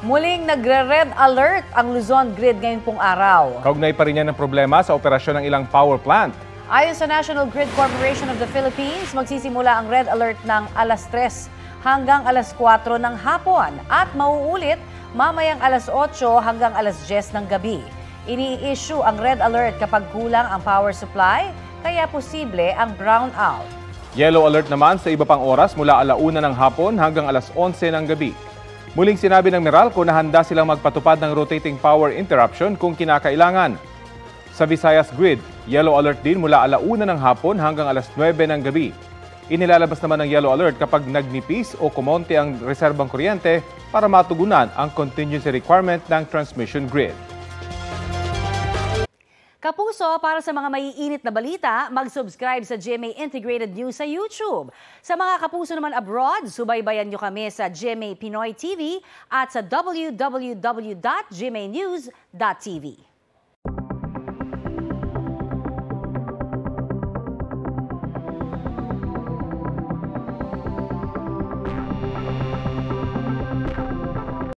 Muling nagre-red alert ang Luzon Grid ngayon pong araw. Kaugnay pa rin yan ng problema sa operasyon ng ilang power plant. Ayon sa National Grid Corporation of the Philippines, magsisimula ang red alert ng alas 3 hanggang alas 4 ng hapon at mauulit mamayang alas 8 hanggang alas 10 ng gabi. Ini-issue ang red alert kapag kulang ang power supply, kaya posible ang brownout. Yellow alert naman sa iba pang oras mula alauna ng hapon hanggang alas 11 ng gabi. Muling sinabi ng Meralco na handa silang magpatupad ng rotating power interruption kung kinakailangan. Sa Visayas Grid, yellow alert din mula alauna ng hapon hanggang alas 9 ng gabi. Inilalabas naman ng yellow alert kapag nagnipis o kumonti ang reserbang kuryente para matugunan ang contingency requirement ng transmission grid. Kapuso, para sa mga maiinit na balita, mag-subscribe sa GMA Integrated News sa YouTube. Sa mga kapuso naman abroad, subaybayan nyo kami sa GMA Pinoy TV at sa www.gmanews.tv.